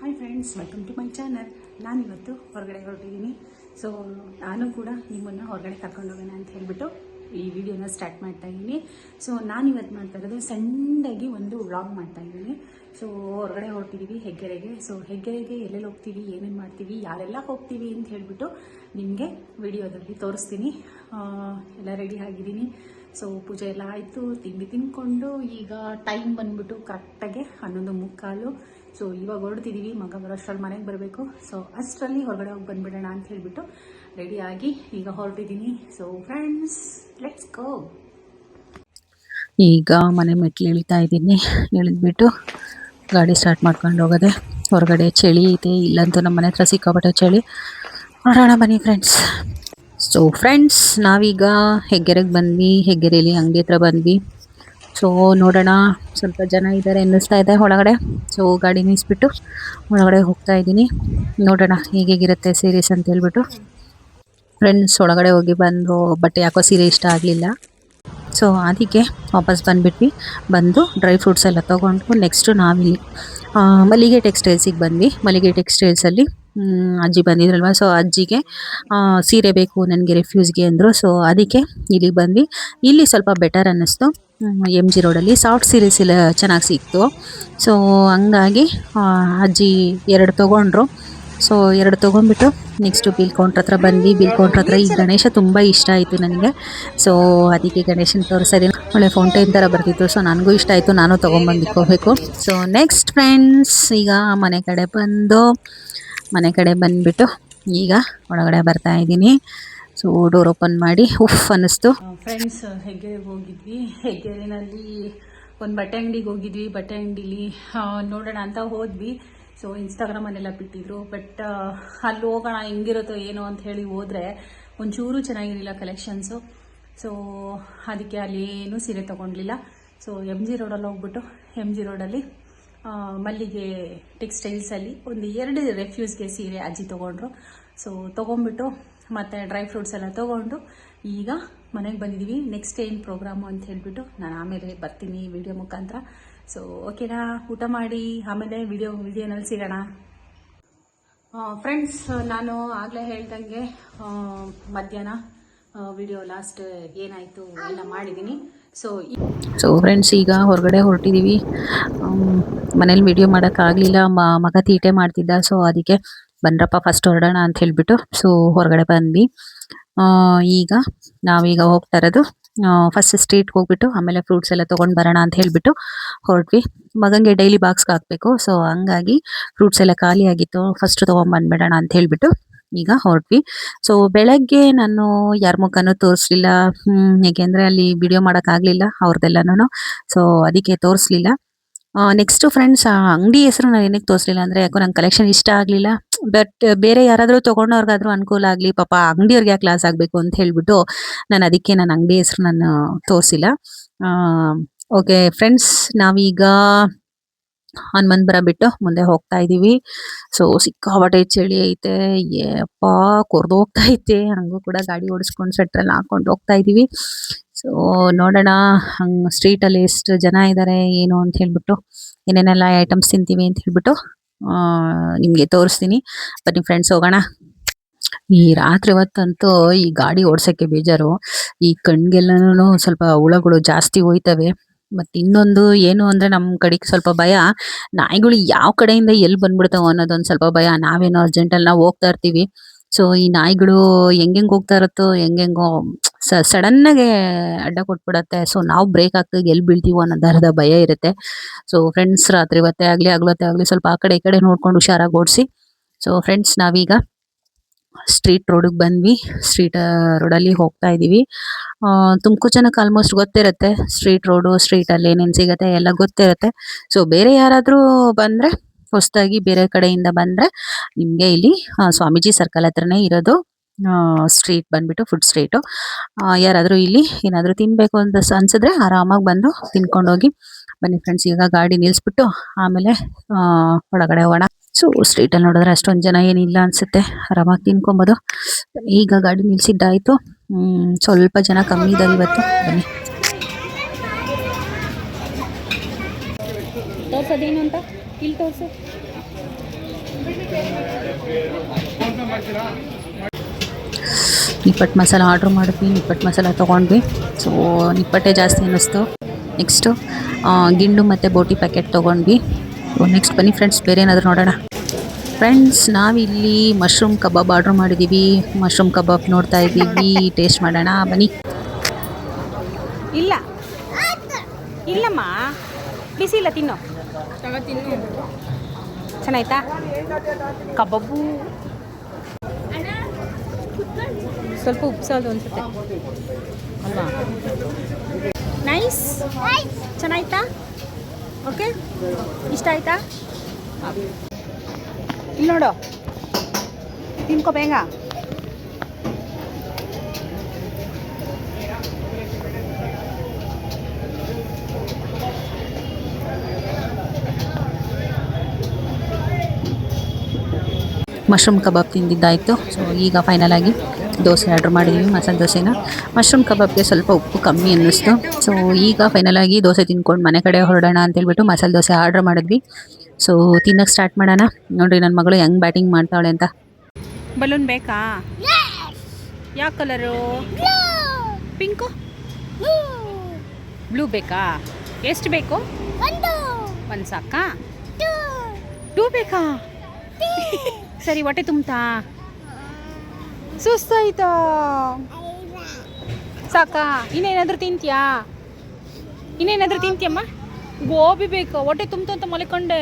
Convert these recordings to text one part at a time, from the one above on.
Hi friends, welcome to my channel. ನಾನಿವತ್ತು ಹೊರಗಡೆ ಹೊರಟಿದ್ದೀನಿ. So ನಾನು ಕೂಡ ನಿಮ್ಮನ್ನು ಹೊರಗಡೆ ಕರ್ಕೊಂಡು ಹೋಗೋಣ ಅಂತ ಹೇಳಿಬಿಟ್ಟು ಈ ವಿಡಿಯೋನ ಸ್ಟಾರ್ಟ್ ಮಾಡ್ತಾ ಇದ್ದೀನಿ. ಸೊ ನಾನಿವತ್ತು ಮಾಡ್ತಾ ಇರೋದು ಸಣ್ಣದಾಗಿ ಒಂದು ವ್ಲಾಗ್ ಮಾಡ್ತಾ ಇದ್ದೀನಿ. ಸೊ ಹೊರಗಡೆ ಹೊರಟಿದ್ದೀವಿ ಹೆಗ್ಗೆರೆಗೆ. ಸೊ ಹೆಗ್ಗೆರೆಗೆ ಎಲ್ಲೆಲ್ಲಿ ಹೋಗ್ತೀವಿ, ಏನೇನು ಮಾಡ್ತೀವಿ, ಯಾರೆಲ್ಲ ಹೋಗ್ತೀವಿ ಅಂತ ಹೇಳಿಬಿಟ್ಟು ನಿಮಗೆ ವಿಡಿಯೋದಲ್ಲಿ ತೋರಿಸ್ತೀನಿ. ಎಲ್ಲ ರೆಡಿ ಆಗಿದ್ದೀನಿ. ಸೊ ಪೂಜೆ ಎಲ್ಲ ಆಯಿತು, ತಿಂಡಿ ತಿನ್ಕೊಂಡು ಈಗ ಟೈಮ್ ಬಂದ್ಬಿಟ್ಟು ಕರೆಕ್ಟಾಗಿ 11:45. ಸೊ ಇವಾಗ ಹೊರಡ್ತಿದ್ದೀವಿ. ಮಗ ಬರೋಷ್ಟರಲ್ಲಿ ಮನೆಗೆ ಬರಬೇಕು. ಸೊ ಅಷ್ಟರಲ್ಲಿ ಹೊರಗಡೆ ಹೋಗಿ ಬಂದ್ಬಿಡೋಣ ಅಂತ ಹೇಳಿಬಿಟ್ಟು ರೆಡಿಯಾಗಿ ಈಗ ಹೊರಟಿದ್ದೀನಿ. So friends, let's go. ಈಗ ಮನೆ ಮೆಟ್ಲು ಇಳಿತಾ ಇದ್ದೀನಿ. ಇಳಿದ್ಬಿಟ್ಟು ಗಾಡಿ ಸ್ಟಾರ್ಟ್ ಮಾಡ್ಕೊಂಡು ಹೋಗೋದೆ. ಹೊರಗಡೆ ಚಳಿ ಐತೆ, ಇಲ್ಲಂತೂ ನಮ್ಮ ಮನೆ ಹತ್ರ ಸಿಕ್ಕಾಪಟ್ಟೆ ಚಳಿ. ನೋಡೋಣ ಬನ್ನಿ ಫ್ರೆಂಡ್ಸ್. ಸೊ ಫ್ರೆಂಡ್ಸ್, ನಾವೀಗ ಹೆಗ್ಗೆರೆಗೆ ಬಂದ್ವಿ. ಹೆಗ್ಗೆರೆಯಲ್ಲಿ ಅಂಗಡಿ ಹತ್ರ ಬಂದ್ವಿ. ಸೊ ನೋಡೋಣ, ಸ್ವಲ್ಪ ಜನ ಇದ್ದಾರೆ ಅನ್ನಿಸ್ತಾ ಇದೆ ಒಳಗಡೆ. ಸೊ ಗಾಡಿ ನಿಲ್ಲಿಸ್ಬಿಟ್ಟು ಒಳಗಡೆ ಹೋಗ್ತಾ ಇದ್ದೀನಿ. ನೋಡೋಣ ಹೇಗಿರುತ್ತೆ ಸೀರೀಸ್ ಅಂತ ಹೇಳ್ಬಿಟ್ಟು. ಫ್ರೆಂಡ್ಸ್, ಒಳಗಡೆ ಹೋಗಿ ಬಂದು ಬಟ್ಟೆ ಯಾಕೋ ಸೀರೆ ಇಷ್ಟ ಆಗಲಿಲ್ಲ. ಸೊ ಅದಕ್ಕೆ ವಾಪಸ್ ಬಂದುಬಿಟ್ವಿ. ಬಂದು ಡ್ರೈ ಫ್ರೂಟ್ಸ್ ಎಲ್ಲ ತೊಗೊಂಡು ನೆಕ್ಸ್ಟು ನಾವಿಲ್ಲಿ ಮಲ್ಲಿಗೆ ಟೆಕ್ಸ್ಟೈಲ್ಸಿಗೆ ಬಂದ್ವಿ. ಮಲ್ಲಿಗೆ ಟೆಕ್ಸ್ಟೈಲ್ಸಲ್ಲಿ ಅಜ್ಜಿ ಬಂದಿದ್ರಲ್ವ. ಸೊ ಅಜ್ಜಿಗೆ ಸೀರೆ ಬೇಕು ನನಗೆ ರೆಫ್ಯೂಸ್ಗೆ ಅಂದರು. ಸೊ ಅದಕ್ಕೆ ಇಲ್ಲಿಗೆ ಬಂದ್ವಿ. ಇಲ್ಲಿ ಸ್ವಲ್ಪ ಬೆಟರ್ ಅನ್ನಿಸ್ತು. MG ರೋಡಲ್ಲಿ ಸಾಫ್ಟ್ ಸೀರೀಸ್ ಎಲ್ಲ ಚೆನ್ನಾಗಿ ಸಿಕ್ತು. ಸೊ ಹಂಗಾಗಿ ಅಜ್ಜಿ 2 ತೊಗೊಂಡ್ರು. ಸೊ 2 ತೊಗೊಂಡ್ಬಿಟ್ಟು ನೆಕ್ಸ್ಟು ಬಿಲ್ ಕೌಂಟ್ರ್ ಹತ್ರ ಬಂದ್ವಿ. ಬಿಲ್ ಕೌಂಟ್ರ್ ಹತ್ರ ಈ ಗಣೇಶ ತುಂಬ ಇಷ್ಟ ಆಯಿತು ನನಗೆ. ಸೊ ಅದಕ್ಕೆ ಗಣೇಶನ ತೋರಿಸೋದೇನು ಒಳ್ಳೆ ಫೌಂಟೈನ್ ಥರ ಬರ್ತಿತ್ತು. ಸೊ ನನಗೂ ಇಷ್ಟ ಆಯಿತು, ನಾನು ತೊಗೊಂಬಂದಿಕ್ಕೋಬೇಕು. ಸೊ ನೆಕ್ಸ್ಟ್ ಫ್ರೆಂಡ್ಸ್, ಈಗ ಮನೆ ಕಡೆ ಬಂದುಬಿಟ್ಟು ಈಗ ಒಳಗಡೆ ಬರ್ತಾ ಇದ್ದೀನಿ. ಸೊ ಡೋರ್ ಓಪನ್ ಮಾಡಿ ಉಫ್ ಅನ್ನಿಸ್ತು. ಫ್ರೆಂಡ್ಸ್, ಹೆಗ್ಗೆರೆಗೆ ಹೋಗಿದ್ವಿ. ಹೆಗ್ಗೆರೆನಲ್ಲಿ ಒಂದು ಬಟ್ಟೆ ಅಂಗಡಿಗೆ ಹೋಗಿದ್ವಿ. ಬಟ್ಟೆ ಅಂಗಡೀಲಿ ನೋಡೋಣ ಅಂತ ಹೋದ್ವಿ. ಸೊ ಇನ್ಸ್ಟಾಗ್ರಾಮಲ್ಲೆಲ್ಲ ಬಿಟ್ಟಿದ್ರು. ಬಟ್ ಅಲ್ಲಿ ಹೋಗೋಣ ಹೆಂಗಿರುತ್ತೋ ಏನೋ ಅಂತ ಹೇಳಿ ಹೋದರೆ ಒಂಚೂರು ಚೆನ್ನಾಗಿರಲಿಲ್ಲ ಕಲೆಕ್ಷನ್ಸು. ಸೊ ಅದಕ್ಕೆ ಅಲ್ಲಿ ಏನೂ ಸೀರೆ ತೊಗೊಂಡ್ಲಿಲ್ಲ. ಸೊ MG ರೋಡಲ್ಲಿ ಹೋಗ್ಬಿಟ್ಟು MG ರೋಡಲ್ಲಿ ಮಲ್ಲಿಗೆ ಟೆಕ್ಸ್ಟೈಲ್ಸಲ್ಲಿ ಒಂದು 2 ರೆಫ್ಯೂಸ್ಗೆ ಸೀರೆ ಅಜ್ಜಿ ತೊಗೊಂಡ್ರು. ಸೊ ತೊಗೊಂಡ್ಬಿಟ್ಟು ಮತ್ತು ಡ್ರೈ ಫ್ರೂಟ್ಸ್ ಎಲ್ಲ ತೊಗೊಂಡು ಈಗ ಮನೆಗೆ ಬಂದಿದ್ದೀವಿ. ನೆಕ್ಸ್ಟ್ ಏನು ಪ್ರೋಗ್ರಾಮು ಅಂತ ಹೇಳಿಬಿಟ್ಟು ನಾನು ಆಮೇಲೆ ಬರ್ತೀನಿ ವಿಡಿಯೋ ಮುಖಾಂತರ. ಸೊ ಓಕೆನಾ, ಊಟ ಮಾಡಿ ಆಮೇಲೆ ವಿಡಿಯೋನಲ್ಲಿ ಸಿಗೋಣ. ಫ್ರೆಂಡ್ಸ್, ನಾನು ಆಗಲೇ ಹೇಳ್ದಂಗೆ ಮಧ್ಯಾಹ್ನ ವಿಡಿಯೋ ಲಾಸ್ಟ್ ಏನಾಯಿತು ಎಲ್ಲ ಮಾಡಿದ್ದೀನಿ. ಸೊ ಫ್ರೆಂಡ್ಸ್, ಈಗ ಹೊರಗಡೆ ಹೊರಟಿದ್ದೀವಿ. ಮನೇಲಿ ವಿಡಿಯೋ ಮಾಡೋಕ್ಕಾಗಲಿಲ್ಲ, ಮಗ ತೀಟೆ ಮಾಡ್ತಿದ್ದ. ಸೊ ಅದಕ್ಕೆ ಬನ್ರಪ್ಪ ಫಸ್ಟ್ ಹೊರಡೋಣ ಅಂತ ಹೇಳಿಬಿಟ್ಟು ಸೊ ಹೊರಗಡೆ ಬಂದ್ವಿ. ಈಗ ನಾವೀಗ ಹೋಗ್ತಾ ಇರೋದು ಫಸ್ಟ್ ಸ್ಟ್ರೀಟ್ಗೆ ಹೋಗ್ಬಿಟ್ಟು ಆಮೇಲೆ ಫ್ರೂಟ್ಸ್ ಎಲ್ಲ ತೊಗೊಂಡು ಬರೋಣ ಅಂತ ಹೇಳಿಬಿಟ್ಟು ಹೊರಟ್ವಿ. ಮಗನಿಗೆ ಡೈಲಿ ಬಾಕ್ಸ್ಗೆ ಹಾಕಬೇಕು. ಸೊ ಹಂಗಾಗಿ ಫ್ರೂಟ್ಸ್ ಎಲ್ಲ ಖಾಲಿ ಆಗಿತ್ತು, ಫಸ್ಟ್ ತೊಗೊಂಡ್ಬಂದ್ಬಿಡೋಣ ಅಂತ ಹೇಳಿಬಿಟ್ಟು ಈಗ ಹೊರಟ್ವಿ. ಸೊ ಬೆಳಗ್ಗೆ ನಾನು ಯಾರ ಮುಖನೂ ತೋರಿಸ್ಲಿಲ್ಲ, ಏಕೆಂದರೆ ಅಲ್ಲಿ ವಿಡಿಯೋ ಮಾಡೋಕ್ಕಾಗಲಿಲ್ಲ ಅವ್ರದ್ದೆಲ್ಲನೂ. ಸೊ ಅದಕ್ಕೆ ತೋರಿಸ್ಲಿಲ್ಲ. ನೆಕ್ಸ್ಟ್ ಫ್ರೆಂಡ್ಸ್, ಅಂಗಡಿ ಹೆಸರು ನಾನು ಏನಕ್ಕೆ ತೋರಿಸ್ಲಿಲ್ಲ ಅಂದರೆ ಯಾಕೋ ನಂಗೆ ಕಲೆಕ್ಷನ್ ಇಷ್ಟ ಆಗಲಿಲ್ಲ. ಬಟ್ ಬೇರೆ ಯಾರಾದರೂ ತೊಗೊಂಡವ್ರಿಗಾದ್ರೂ ಅನುಕೂಲ ಆಗಲಿ, ಪಾಪ ಅಂಗಡಿಯವ್ರಿಗೆ ಯಾಕೆ ಲಾಸ್ ಆಗಬೇಕು ಅಂತ ಹೇಳಿಬಿಟ್ಟು ನಾನು ಅಂಗಡಿ ಹೆಸರು ನಾನು ತೋರಿಸಿಲ್ಲ. ಓಕೆ ಫ್ರೆಂಡ್ಸ್, ನಾವೀಗ ಹನುಮಂತಪುರ ಬಿಟ್ಟು ಮುಂದೆ ಹೋಗ್ತಾ ಇದ್ದೀವಿ. ಸೊ ಸಿಕ್ಕಾಪಟ್ಟೆ ಚಳಿ ಐತೆ, ಯಪ್ಪ ಕೊರ್ದು ಹೋಗ್ತಾ ಐತೆ. ಹಂಗೂ ಕೂಡ ಗಾಡಿ ಓಡಿಸ್ಕೊಂಡು ಸ್ವೆಟ್ರೆಲ್ಲ ಹಾಕೊಂಡು ಹೋಗ್ತಾ ಇದ್ದೀವಿ. ಸೊ ನೋಡೋಣ ಸ್ಟ್ರೀಟಲ್ಲಿ ಎಷ್ಟು ಜನ ಇದ್ದಾರೆ ಏನು ಅಂತ ಹೇಳ್ಬಿಟ್ಟು, ಏನೇನೆಲ್ಲ ಐಟಮ್ಸ್ ತಿಂತೀವಿ ಅಂತ ಹೇಳ್ಬಿಟ್ಟು ನಿಮಗೆ ತೋರಿಸ್ತೀನಿ. ಬನ್ನಿ ಫ್ರೆಂಡ್ಸ್, ಹೋಗೋಣ. ಈ ರಾತ್ರಿ ಹೊತ್ತಂತೂ ಈ ಗಾಡಿ ಓಡ್ಸೋಕ್ಕೆ ಬೇಜಾರು. ಈ ಕಣ್ಗೆಲ್ಲನೂ ಸ್ವಲ್ಪ ಹುಳಗಳು ಜಾಸ್ತಿ ಹೋಯ್ತವೆ. ಮತ್ತು ಇನ್ನೊಂದು ಏನು ಅಂದರೆ ನಮ್ಮ ಕಡೆಗೆ ಸ್ವಲ್ಪ ಭಯ, ನಾಯಿಗಳು ಯಾವ ಕಡೆಯಿಂದ ಎಲ್ಲಿ ಬಂದ್ಬಿಡ್ತಾವೆ ಅನ್ನೋದೊಂದು ಸ್ವಲ್ಪ ಭಯ. ನಾವೇನೋ ಅರ್ಜೆಂಟಲ್ಲಿ ನಾವು ಹೋಗ್ತಾ ಇರ್ತೀವಿ. ಸೊ ಈ ನಾಯಿಗಳು ಹೆಂಗೆ ಹೋಗ್ತಾ ಇರುತ್ತೋ, ಹೆಂಗೆಂಗೋ ಸಡನ್ನಾಗೆ ಅಡ್ಡ ಕೊಟ್ಬಿಡತ್ತೆ. ಸೊ ನಾವು ಬ್ರೇಕ್ ಹಾಕ್ದಾಗ ಎಲ್ಲಿ ಬೀಳ್ತೀವೋ ಅನ್ನೋದರದ ಭಯ ಇರುತ್ತೆ. ಸೊ ಫ್ರೆಂಡ್ಸ್, ರಾತ್ರಿ ಹೊತ್ತೇ ಆಗಲಿ ಹಗಲೊತ್ತೇ ಆಗಲಿ ಸ್ವಲ್ಪ ಆ ಕಡೆ ಈ ಕಡೆ ನೋಡ್ಕೊಂಡು ಹುಷಾರಾಗಿ ಓಡಿಸಿ. ಸೊ ಫ್ರೆಂಡ್ಸ್, ನಾವೀಗ ಸ್ಟ್ರೀಟ್ ರೋಡಿಗೆ ಬಂದ್ವಿ. ಸ್ಟ್ರೀಟ್ ರೋಡಲ್ಲಿ ಹೋಗ್ತಾ ಇದ್ದೀವಿ. ತುಮಕು ಜನಕ್ಕೆ ಆಲ್ಮೋಸ್ಟ್ ಗೊತ್ತಿರುತ್ತೆ ಸ್ಟ್ರೀಟ್ ರೋಡು, ಸ್ಟ್ರೀಟಲ್ಲಿ ಏನೇನು ಸಿಗುತ್ತೆ ಎಲ್ಲ ಗೊತ್ತಿರುತ್ತೆ. ಸೊ ಬೇರೆ ಯಾರಾದರೂ ಬಂದರೆ, ಹೊಸದಾಗಿ ಬೇರೆ ಕಡೆಯಿಂದ ಬಂದರೆ, ನಿಮಗೆ ಇಲ್ಲಿ ಸ್ವಾಮೀಜಿ ಸರ್ಕಲ್ ಹತ್ರನೇ ಇರೋದು ಸ್ಟ್ರೀಟ್ ಬಂದ್ಬಿಟ್ಟು ಫುಡ್ ಸ್ಟ್ರೀಟು. ಯಾರಾದರೂ ಇಲ್ಲಿ ಏನಾದರೂ ತಿನ್ನಬೇಕು ಅಂತ ಅನ್ಸಿದ್ರೆ ಆರಾಮಾಗಿ ಬಂದು ತಿನ್ಕೊಂಡೋಗಿ. ಬನ್ನಿ ಫ್ರೆಂಡ್ಸ್, ಈಗ ಗಾಡಿ ನಿಲ್ಲಿಸ್ಬಿಟ್ಟು ಆಮೇಲೆ ಒಳಗಡೆ ಹೋಗೋಣ. ಸೊ ಸ್ಟ್ರೀಟಲ್ಲಿ ನೋಡಿದ್ರೆ ಅಷ್ಟೊಂದು ಜನ ಏನಿಲ್ಲ ಅನ್ಸುತ್ತೆ, ಆರಾಮಾಗಿ ತಿನ್ಕೊಬೋದು. ಈಗ ಗಾಡಿ ನಿಲ್ಸಿದ್ದಾಯಿತು. ಸ್ವಲ್ಪ ಜನ ಕಮ್ಮಿ ಇದ್ದಾರೆ ಇವತ್ತು. ಬನ್ನಿ ತೋರ್ಸೋದೇನು ಅಂತ ಇಲ್ಲಿ ತೋರಿಸು. ನಿಪ್ಪಟ್ಟು ಮಸಾಲ ಆರ್ಡ್ರ್ ಮಾಡಿದ್ವಿ, ನಿಪ್ಪಟ್ಟು ಮಸಾಲ ತೊಗೊಂಡ್ವಿ. ಸೊ ನಿಪ್ಪಟ್ಟೆ ಜಾಸ್ತಿ ಅನ್ನಿಸ್ತು. ನೆಕ್ಸ್ಟು ಗಿಂಡು ಮತ್ತು ಬೋಟಿ ಪ್ಯಾಕೆಟ್ ತೊಗೊಂಡ್ವಿ. ನೆಕ್ಸ್ಟ್ ಬನ್ನಿ ಫ್ರೆಂಡ್ಸ್, ಬೇರೆ ಏನಾದರೂ ನೋಡೋಣ. ಫ್ರೆಂಡ್ಸ್, ನಾವಿಲ್ಲಿ ಮಶ್ರೂಮ್ ಕಬಾಬ್ ಆರ್ಡ್ರ್ ಮಾಡಿದ್ದೀವಿ. ಮಶ್ರೂಮ್ ಕಬಾಬ್ ನೋಡ್ತಾ ಇದ್ದೀವಿ, ಟೇಸ್ಟ್ ಮಾಡೋಣ ಬನ್ನಿ. ಇಲ್ಲ ಇಲ್ಲಮ್ಮ, ಬಿಸಿ ಇಲ್ಲ, ತಿನ್ನು. ಚೆನ್ನಾಯ್ತಾ ಕಬಾಬು? ಸ್ವಲ್ಪ ಉಪ್ಸೋದು ಅನ್ಸುತ್ತೆ ಅಲ್ವಾ? ನೈಸ್, ಚೆನ್ನಾಯ್ತಾ? ಓಕೆ, ಇಷ್ಟ ಆಯ್ತಾ? ಇಲ್ಲಿ ನೋಡು, ತಿನ್ಕೋ ಬೇಗ. ಮಶ್ರೂಮ್ ಕಬಾಬ್ ತಿಂದಿದ್ದಾಯಿತು. ಸೊ ಈಗ ಫೈನಲ್ ಆಗಿ ದೋಸೆ ಆರ್ಡ್ರ್ ಮಾಡಿದ್ದೀವಿ, ಮಸಾಲೆ ದೋಸೆನ. ಮಶ್ರೂಮ್ ಕಬಾಬ್ಗೆ ಸ್ವಲ್ಪ ಉಪ್ಪು ಕಮ್ಮಿ ಅನ್ನಿಸ್ತು. ಸೊ ಈಗ ಫೈನಲ್ ಆಗಿ ದೋಸೆ ತಿನ್ಕೊಂಡು ಮನೆ ಕಡೆ ಹೊರಡೋಣ ಅಂತೇಳ್ಬಿಟ್ಟು ಮಸಾಲೆ ದೋಸೆ ಆರ್ಡ್ರ್ ಮಾಡಿದ್ವಿ. ಸೊ ತಿನ್ನೋಕ್ಕೆ ಸ್ಟಾರ್ಟ್ ಮಾಡೋಣ. ನೋಡಿರಿ ನನ್ನ ಮಗಳು ಹೆಂಗೆ ಬ್ಯಾಟಿಂಗ್ ಮಾಡ್ತಾವಳೆ ಅಂತ. ಬಲೂನ್ ಬೇಕಾ? ಯಾವ ಕಲರು? ಪಿಂಕು, ಬ್ಲೂ ಬೇಕಾ? ಎಷ್ಟು ಬೇಕು? ಒಂದು ಸಾಕಾ? 2 ಬೇಕಾ? ಸರಿ, ಹೊಟ್ಟೆ ತುಂಬ್ತಾ? ಸುಸ್ತಾಯ್ತಾ? ಸಾಕಾ? ಇನ್ನೇನಾದರೂ ತಿಂತೀಯಾ? ಇನ್ನೇನಾದರೂ ತಿಂತೀಯಮ್ಮ? ಗೋಬಿ ಬೇಕಾ? ಹೊಟ್ಟೆ ತುಂಬ್ತು ಅಂತ ಮಲ್ಕೊಂಡೆ.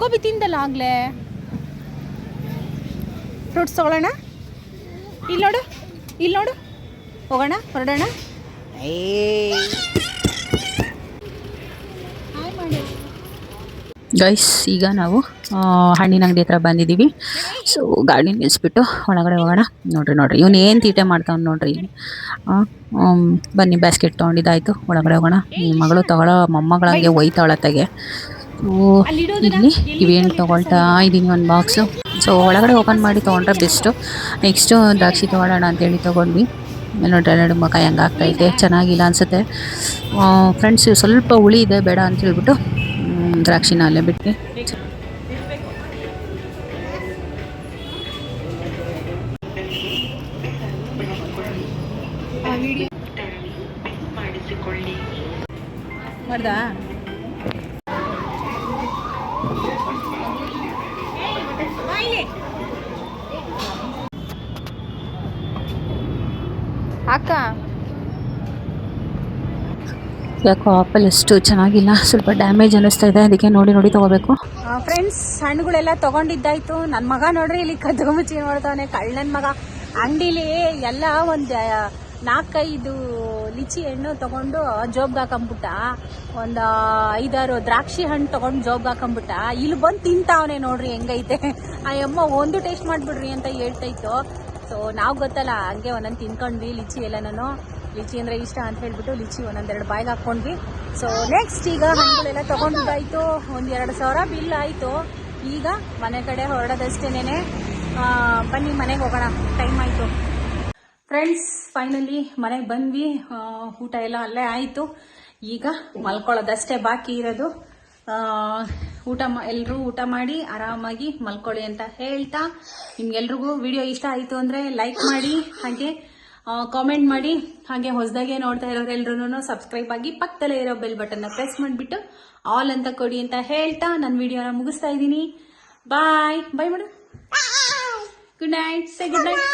ಗೋಬಿ ತಿಂದಲ್ಲ ಆಗಲೇ. ಫ್ರೂಟ್ಸ್ ತೊಗೊಳ್ಳೋಣ? ಇಲ್ಲಿ ನೋಡು, ಇಲ್ಲಿ ನೋಡು, ಹೋಗೋಣ, ಹೊರಡೋಣ. ಗೈಸ್, ಈಗ ನಾವು ಹಣ್ಣಿನ ಅಂಗಡಿ ಹತ್ರ ಬಂದಿದ್ದೀವಿ. ಸೊ ಗಾಡಿ ನಿಲ್ಲಿಸ್ಬಿಟ್ಟು ಒಳಗಡೆ ಹೋಗೋಣ. ನೋಡ್ರಿ ಇವನು ಏನು ತೀಟೆ ಮಾಡ್ತಾವ್ನು ನೋಡ್ರಿ. ಬನ್ನಿ, ಬ್ಯಾಸ್ಕೆಟ್ ತೊಗೊಂಡಿದ್ದಾಯ್ತು, ಒಳಗಡೆ ಹೋಗೋಣ. ಈ ಮಗಳು ತಗೊಳ್ಳೋ ಮೊಮ್ಮಗಳಂಗೆ ಒಯ್ತಾವಳತ್ತಾಗೆ. ಸೊ ಇಲ್ಲಿ ಇವೇನು ತೊಗೊಳ್ತಾ ಇದ್ದೀನಿ, ಒಂದು ಬಾಕ್ಸು. ಸೊ ಒಳಗಡೆ ಓಪನ್ ಮಾಡಿ ತೊಗೊಂಡ್ರೆ ಬೆಸ್ಟು. ನೆಕ್ಸ್ಟು ದ್ರಾಕ್ಷಿ ತೊಗೊಳ್ಳೋಣ ಅಂತೇಳಿ ತೊಗೊಂಡ್ವಿ. ನೋಡ್ರಿ ಎರಡು ಮುಖ ಹೆಂಗೆ ಆಗ್ತಾಯಿದೆ, ಚೆನ್ನಾಗಿಲ್ಲ ಅನಿಸುತ್ತೆ ಫ್ರೆಂಡ್ಸ್. ಸ್ವಲ್ಪ ಹುಳಿ ಇದೆ, ಬೇಡ ಅಂತ ಹೇಳ್ಬಿಟ್ಟು ದ್ರಾಕ್ಷಿನ ಅಲ್ಲೇ ಬಿಟ್ಟು. ಮಾಡ್ದಾ? ಅಕ್ಕ, ಯಾಕೋ ಆಪಲ್ ಎಷ್ಟು ಚೆನ್ನಾಗಿಲ್ಲ, ಸ್ವಲ್ಪ ಡ್ಯಾಮೇಜ್ ಅನ್ನಿಸ್ತಾ ಇದೆ. ಅದಕ್ಕೆ ನೋಡಿ ತೊಗೋಬೇಕು. ಫ್ರೆಂಡ್ಸ್, ಹಣ್ಣುಗಳೆಲ್ಲ ತೊಗೊಂಡಿದ್ದಾಯ್ತು. ನನ್ನ ಮಗ ನೋಡ್ರಿ ಇಲ್ಲಿ ಕದ್ದು ಮುಚ್ಚಿ ನೋಡ್ತಾವನೆ, ಕಳ್ಳನ ಮಗ. ಅಂಗಡಿಲಿ ಎಲ್ಲ ಒಂದು 4-5 ಲಿಚಿ ಹಣ್ಣು ತೊಗೊಂಡು ಜೋಬ್ಗೆ ಹಾಕೊಂಬಿಟ್ಟ. ಒಂದು 5-6 ದ್ರಾಕ್ಷಿ ಹಣ್ಣು ತೊಗೊಂಡು ಜೋಬ್ಗೆ ಹಾಕೊಂಬಿಟ್ಟ. ಇಲ್ಲಿ ಬಂದು ತಿಂತಾವನೆ ನೋಡ್ರಿ ಹೆಂಗೈತೆ. ಆ ಅಮ್ಮ ಒಂದು ಟೇಸ್ಟ್ ಮಾಡಿಬಿಡ್ರಿ ಅಂತ ಹೇಳ್ತಾಯಿತ್ತು. ಸೊ ನಾವು ಗೊತ್ತಲ್ಲ, ಹಂಗೆ ಒಂದೊಂದು ತಿನ್ಕೊಂಡ್ವಿ ಲಿಚಿ ಎಲ್ಲನೂ. ಲಿಚಿ ಅಂದರೆ ಇಷ್ಟ ಅಂತ ಹೇಳ್ಬಿಟ್ಟು ಲಿಚಿ 1-2 ಬಾಯಿಗೆ ಹಾಕ್ಕೊಂಡ್ವಿ. ಸೊ ನೆಕ್ಸ್ಟ್ ಈಗ ಹಣ್ಣುಗಳೆಲ್ಲ ತೊಗೊಂಡಿದ್ದಾಯಿತು. 1-2 ಸಾವಿರ ಬಿಲ್ ಆಯಿತು. ಈಗ ಮನೆ ಕಡೆ ಹೊರಡೋದಷ್ಟೇನೆ. ಬನ್ನಿ ಮನೆಗೆ ಹೋಗೋಣ, ಟೈಮ್ ಆಯಿತು. ಫ್ರೆಂಡ್ಸ್, ಫೈನಲಿ ಮನೆಗೆ ಬಂದ್ವಿ. ಊಟ ಎಲ್ಲ ಅಲ್ಲೇ ಆಯಿತು. ಈಗ ಮಲ್ಕೊಳ್ಳೋದಷ್ಟೇ ಬಾಕಿ ಇರೋದು. ಎಲ್ಲರೂ ಊಟ ಮಾಡಿ ಆರಾಮಾಗಿ ಮಲ್ಕೊಳ್ಳಿ ಅಂತ ಹೇಳ್ತಾ, ನಿಮ್ಗೆಲ್ರಿಗೂ ವಿಡಿಯೋ ಇಷ್ಟ ಆಯಿತು ಅಂದರೆ ಲೈಕ್ ಮಾಡಿ, ಹಾಗೆ ಕಾಮೆಂಟ್ ಮಾಡಿ, ಹಾಗೆ ಹೊಸದಾಗೆ ನೋಡ್ತಾ ಇರೋರೆಲ್ಲರೂ ಸಬ್ಸ್ಕ್ರೈಬ್ ಆಗಿ ಪಕ್ಕದಲ್ಲೇ ಇರೋ ಬೆಲ್ ಬಟನ್ನ ಪ್ರೆಸ್ ಮಾಡಿಬಿಟ್ಟು ಆಲ್ ಅಂತ ಕೊಡಿ ಅಂತ ಹೇಳ್ತಾ ನನ್ನ ವಿಡಿಯೋನ ಮುಗಿಸ್ತಾ ಇದ್ದೀನಿ. ಬಾಯ್ ಬಾಯ್ ಮಾಡು. ಗುಡ್ ನೈಟ್, ಸೇ ಗುಡ್ ನೈಟ್.